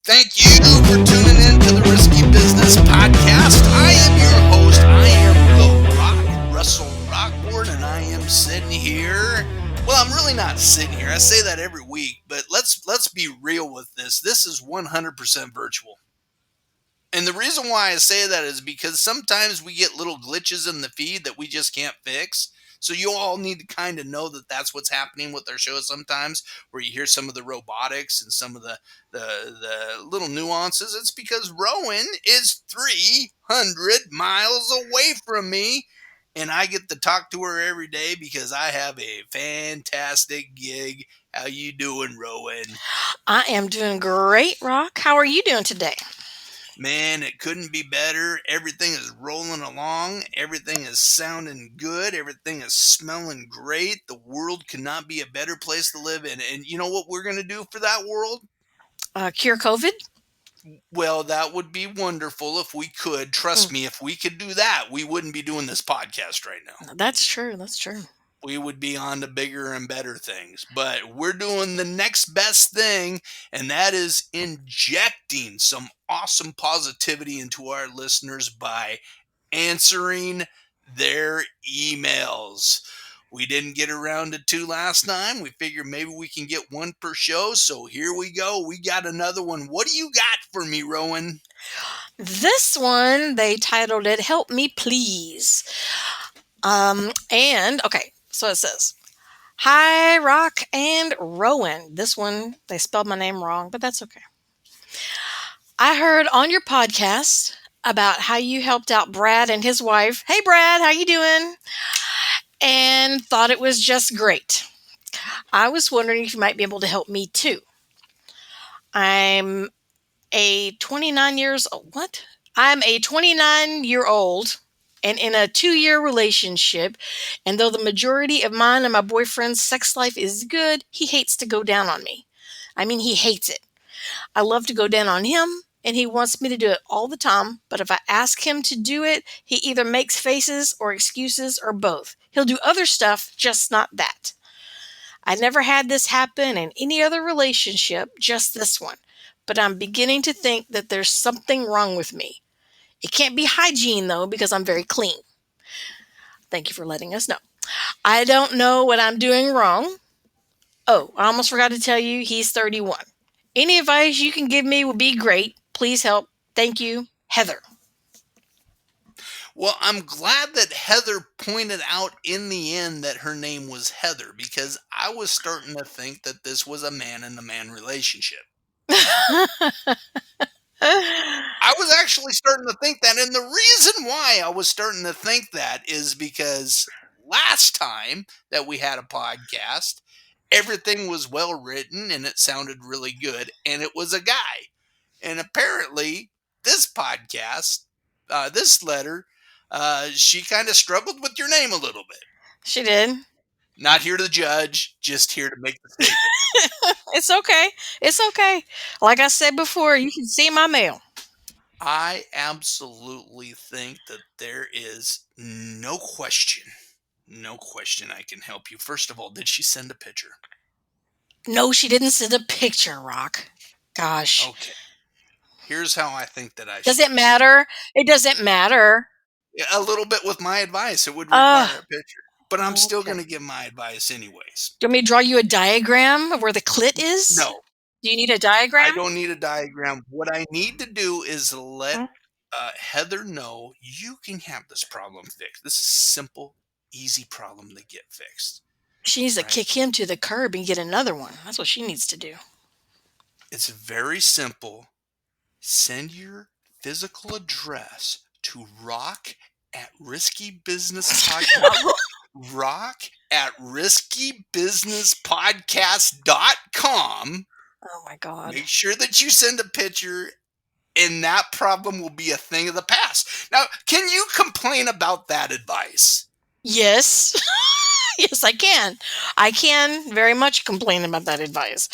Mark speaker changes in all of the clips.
Speaker 1: Thank you for tuning in to the Risky Business Podcast. I am your host. I am the Rock, Russell Rockboard, and I am sitting here. Well, I'm really not sitting here. I say that every week, but let's be real with this. This is 100% virtual. And the reason why I say that is because sometimes we get little glitches in the feed that we just can't fix. So you all need to kind of know that that's what's happening with our show sometimes, where you hear some of the robotics and some of the little nuances. It's because Rowan is 300 miles away from me, and I get to talk to her every day because I have a fantastic gig. How you doing, Rowan?
Speaker 2: I am doing great, Rock. How are you doing today?
Speaker 1: Man, it couldn't be better. Everything is rolling along. Everything is sounding good. Everything is smelling great. The world could not be a better place to live in. And you know what we're going to do for that world?
Speaker 2: Cure COVID?
Speaker 1: Well, that would be wonderful if we could. Trust me, if we could do that, we wouldn't be doing this podcast right now.
Speaker 2: That's true. That's true.
Speaker 1: We would be on to bigger and better things. But we're doing the next best thing, and that is injecting some awesome positivity into our listeners by answering their emails. We didn't get around to 2 last time. We figured maybe we can get 1 per show. So here we go. We got another one. What do you got for me, Rowan?
Speaker 2: This one, they titled it, Help Me Please. So it says, Hi, Rock and Rowan. This one, they spelled my name wrong, but that's okay. I heard on your podcast about how you helped out Brad and his wife. Hey, Brad, how you doing? And thought it was just great. I was wondering if you might be able to help me too. I'm a 29-year-old and in a 2-year relationship. And though the majority of mine and my boyfriend's sex life is good, he hates to go down on me. I mean, he hates it. I love to go down on him, and he wants me to do it all the time. But if I ask him to do it, he either makes faces or excuses or both. He'll do other stuff, just not that. I never had this happen in any other relationship, just this one. But I'm beginning to think that there's something wrong with me. It can't be hygiene, though, because I'm very clean. Thank you for letting us know. I don't know what I'm doing wrong. Oh, I almost forgot to tell you, he's 31. Any advice you can give me would be great. Please help. Thank you, Heather.
Speaker 1: Well, I'm glad that Heather pointed out in the end that her name was Heather, because I was starting to think that this was a man and a man relationship. I was actually starting to think that, and the reason why I was starting to think that is because last time that we had a podcast, everything was well written and it sounded really good, and it was a guy. And apparently, this podcast, this letter, she kind of struggled with your name a little bit.
Speaker 2: She did.
Speaker 1: Not here to judge, just here to make the statement.
Speaker 2: It's okay. It's okay. Like I said before, you can see my mail.
Speaker 1: I absolutely think that there is no question I can help you. First of all, did she send a picture?
Speaker 2: No, she didn't send a picture, Rock. Gosh.
Speaker 1: Okay. Here's how I think that I should.
Speaker 2: Does it matter? It doesn't matter.
Speaker 1: A little bit with my advice. It would require a picture. But I'm still going to give my advice anyways.
Speaker 2: Do you want me to draw you a diagram of where the clit is?
Speaker 1: No.
Speaker 2: Do you need a diagram?
Speaker 1: I don't need a diagram. What I need to do is let Heather know you can have this problem fixed. This is a simple, easy problem to get fixed.
Speaker 2: She needs to kick him to the curb and get another one. That's what she needs to do.
Speaker 1: It's very simple. Send your physical address to rock@riskybusinesspodcast.com.
Speaker 2: Oh my God.
Speaker 1: Make sure that you send a picture, and that problem will be a thing of the past. Now, can you complain about that advice?
Speaker 2: Yes. Yes, I can. I can very much complain about that advice.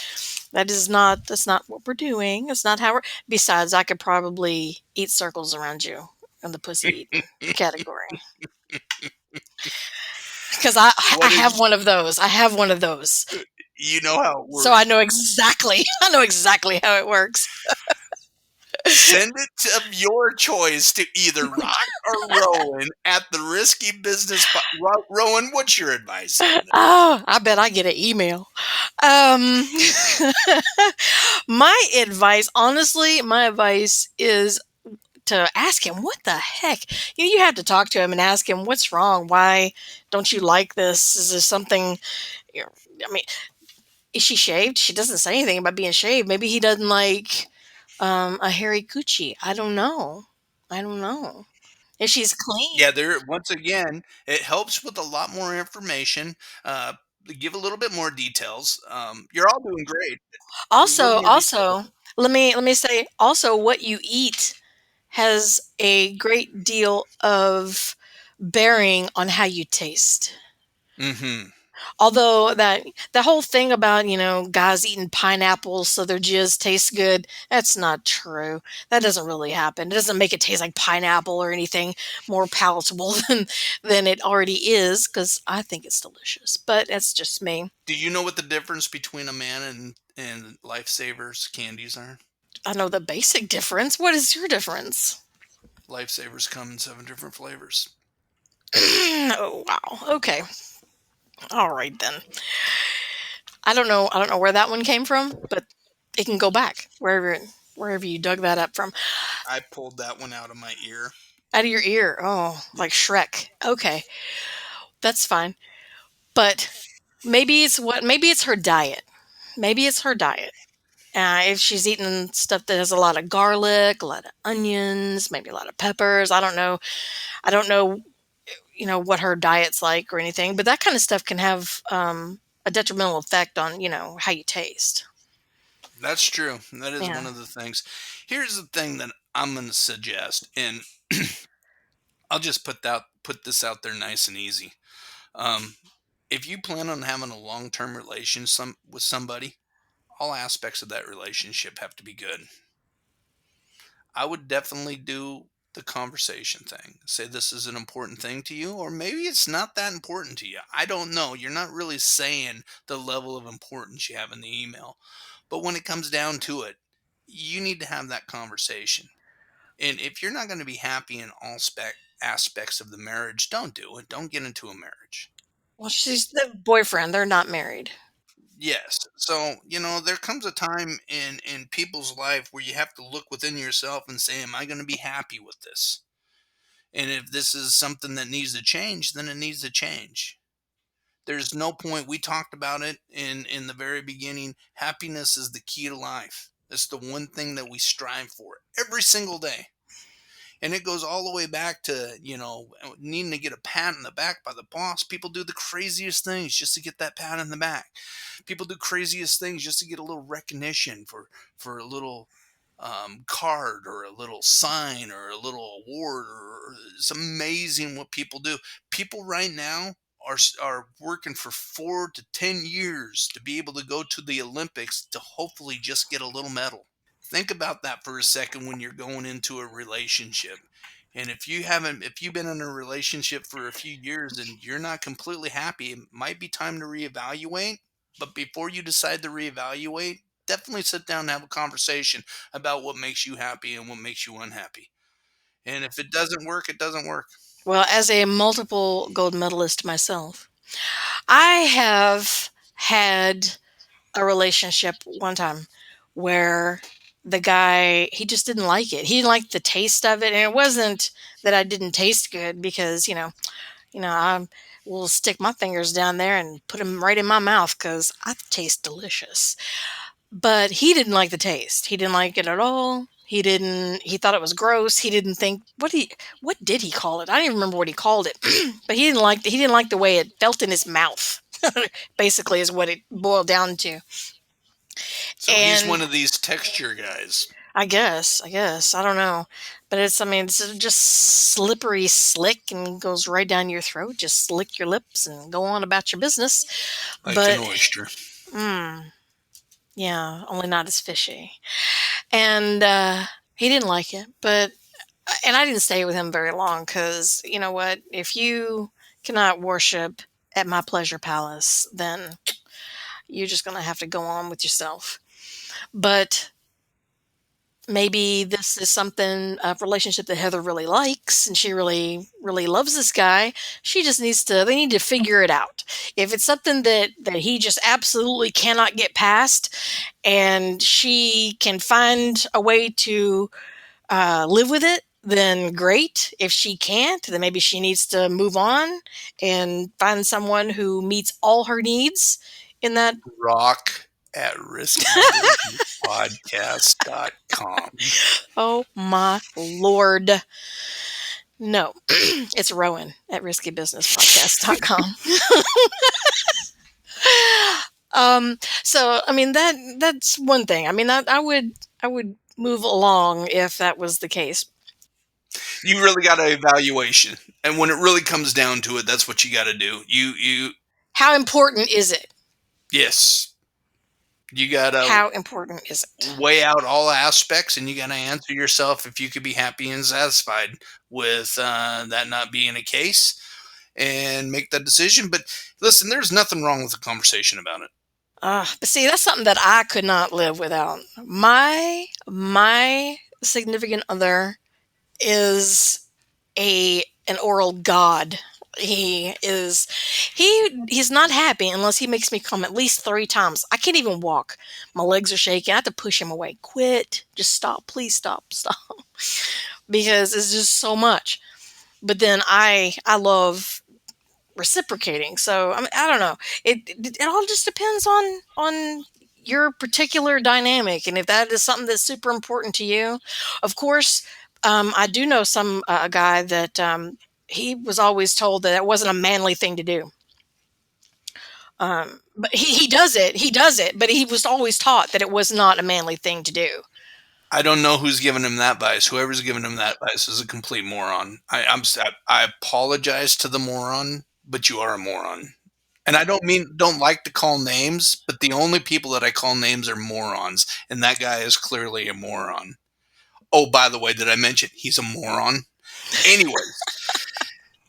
Speaker 2: That's not what we're doing. It's not how we're... Besides, I could probably eat circles around you in the pussy eating category. Because I have one of those. I have one of those.
Speaker 1: You know how it works.
Speaker 2: So I know exactly how it works.
Speaker 1: Send it of your choice to either Rock or Rowan at the Risky Business. Rowan, what's your advice on this?
Speaker 2: Oh, I bet I get an email. Um, my advice, honestly, my advice is to ask him, what the heck? You have to talk to him and ask him, what's wrong? Why don't you like this? Is there something, you know, I mean, is she shaved? She doesn't say anything about being shaved. Maybe he doesn't like a hairy coochie. I don't know. I don't know. If she's clean.
Speaker 1: Yeah, there once again, it helps with a lot more information. Uh, give a little bit more details. You're all doing great. A little
Speaker 2: Also,
Speaker 1: more details.
Speaker 2: also, let me say also what you eat has a great deal of bearing on how you taste.
Speaker 1: Hmm.
Speaker 2: Although that the whole thing about, guys eating pineapples so their jizz tastes good, that's not true. That doesn't really happen. It doesn't make it taste like pineapple or anything more palatable than it already is, because I think it's delicious. But that's just me.
Speaker 1: Do you know what the difference between a man and Lifesavers candies are?
Speaker 2: I know the basic difference. What is your difference?
Speaker 1: Lifesavers come in 7 different flavors.
Speaker 2: Oh wow. Okay. All right then. I don't know where that one came from, but it can go back wherever you dug that up from.
Speaker 1: I pulled that one out of my ear.
Speaker 2: Out of your ear. Oh, like Shrek. Okay. That's fine. But maybe it's her diet. Maybe it's her diet. If she's eating stuff that has a lot of garlic, a lot of onions, maybe a lot of peppers, I don't know. I don't know, what her diet's like or anything, but that kind of stuff can have a detrimental effect on, how you taste.
Speaker 1: That's true. That is
Speaker 2: Yeah.
Speaker 1: one of the things. Here's the thing that I'm going to suggest, and I'll just put this out there nice and easy. Um, if you plan on having a long-term relation with somebody, all aspects of that relationship have to be good. I would definitely do the conversation thing. Say this is an important thing to you, or maybe it's not that important to you. I don't know. You're not really saying the level of importance you have in the email. But when it comes down to it, you need to have that conversation. And if you're not going to be happy in all aspects of the marriage, don't do it. Don't get into a marriage.
Speaker 2: Well, she's the boyfriend. They're not married.
Speaker 1: Yes. So, there comes a time in people's life where you have to look within yourself and say, am I going to be happy with this? And if this is something that needs to change, then it needs to change. There's no point. We talked about it in the very beginning. Happiness is the key to life. It's the one thing that we strive for every single day. And it goes all the way back to, needing to get a pat in the back by the boss. People do the craziest things just to get that pat in the back. People do craziest things just to get a little recognition for a little card or a little sign or a little award. Or it's amazing what people do. People right now are working for 4 to 10 years to be able to go to the Olympics to hopefully just get a little medal. Think about that for a second when you're going into a relationship. And if you've been in a relationship for a few years and you're not completely happy, it might be time to reevaluate. But before you decide to reevaluate, definitely sit down and have a conversation about what makes you happy and what makes you unhappy. And if it doesn't work, it doesn't work.
Speaker 2: Well, as a multiple gold medalist myself, I have had a relationship one time where the guy, he just didn't like it. He didn't like the taste of it, and it wasn't that I didn't taste good, because I will stick my fingers down there and put them right in my mouth because I taste delicious. But he didn't like the taste. He didn't like it at all. He thought it was gross. He didn't think, what did he call it? I don't even remember what he called it. But he didn't like the way it felt in his mouth. Basically is what it boiled down to.
Speaker 1: So he's
Speaker 2: And
Speaker 1: one of these texture guys.
Speaker 2: I guess, I don't know. But it's just slippery slick and goes right down your throat. Just lick your lips and go on about your business.
Speaker 1: Like an
Speaker 2: But,
Speaker 1: oyster.
Speaker 2: mm, yeah, only not as fishy. And he didn't like it. And I didn't stay with him very long, because you know what? If you cannot worship at my pleasure palace, then you're just going to have to go on with yourself. But maybe this is something a relationship that Heather really likes and she really really loves this guy. She just needs to they need to figure it out. If it's something that he just absolutely cannot get past and she can find a way to live with it, then great. If she can't, then maybe she needs to move on and find someone who meets all her needs in that.
Speaker 1: Rock at riskybusinesspodcast.com.
Speaker 2: Oh my lord. No, it's Rowan at riskybusinesspodcast.com. So I mean that's one thing. I mean I would move along if that was the case.
Speaker 1: You really got an evaluation, and when it really comes down to it, that's what you got to do.
Speaker 2: How important is it?
Speaker 1: Yes, you got to
Speaker 2: How important is it?
Speaker 1: weigh out all aspects, and you got to answer yourself if you could be happy and satisfied with that not being a case, and make that decision. But listen, there's nothing wrong with a conversation about it.
Speaker 2: But see, that's something that I could not live without. My significant other is an oral god. He's not happy unless he makes me come at least 3 times. I can't even walk. My legs are shaking. I have to push him away. Quit. Just stop. Please stop. Stop. Because it's just so much. But then I love reciprocating. So I don't know. It all just depends on your particular dynamic, and if that is something that's super important to you. Of course, I do know some a guy that he was always told that it wasn't a manly thing to do. But he does it. He does it. But he was always taught that it was not a manly thing to do.
Speaker 1: I don't know who's giving him that advice. Whoever's giving him that advice is a complete moron. I apologize to the moron, but you are a moron. And I don't like to call names, but the only people that I call names are morons, and that guy is clearly a moron. Oh, by the way, did I mention he's a moron? Anyways,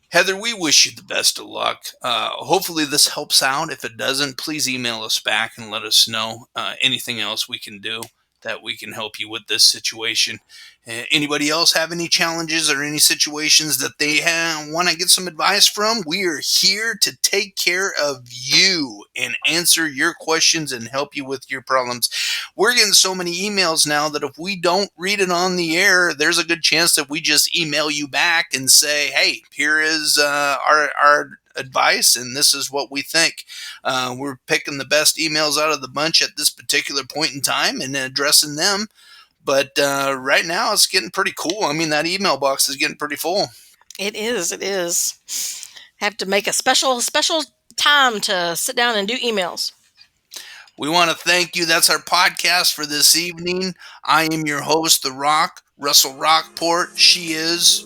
Speaker 1: Heather, we wish you the best of luck. Hopefully this helps out. If it doesn't, please email us back and let us know anything else we can do that we can help you with this situation. Anybody else have any challenges or any situations that they want to get some advice from? We are here to take care of you and answer your questions and help you with your problems. We're getting so many emails now that if we don't read it on the air, there's a good chance that we just email you back and say, hey, here is our advice, and this is what we think. We're picking the best emails out of the bunch at this particular point in time and addressing them. But right now, it's getting pretty cool. I mean, that email box is getting pretty full.
Speaker 2: It is. It is. Have to make a special time to sit down and do emails.
Speaker 1: We want to thank you. That's our podcast for this evening. I am your host, The Rock, Russell Rockport. She is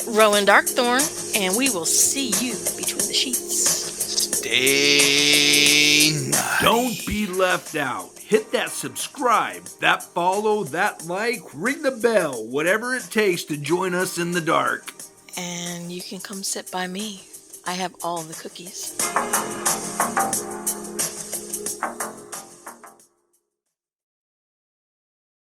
Speaker 2: Rowan Darkthorn, and we will see you between the sheets.
Speaker 1: Stay nutty.
Speaker 3: Don't be left out. Hit that subscribe, that follow, that like, ring the bell, whatever it takes to join us in the dark.
Speaker 2: And you can come sit by me. I have all the cookies.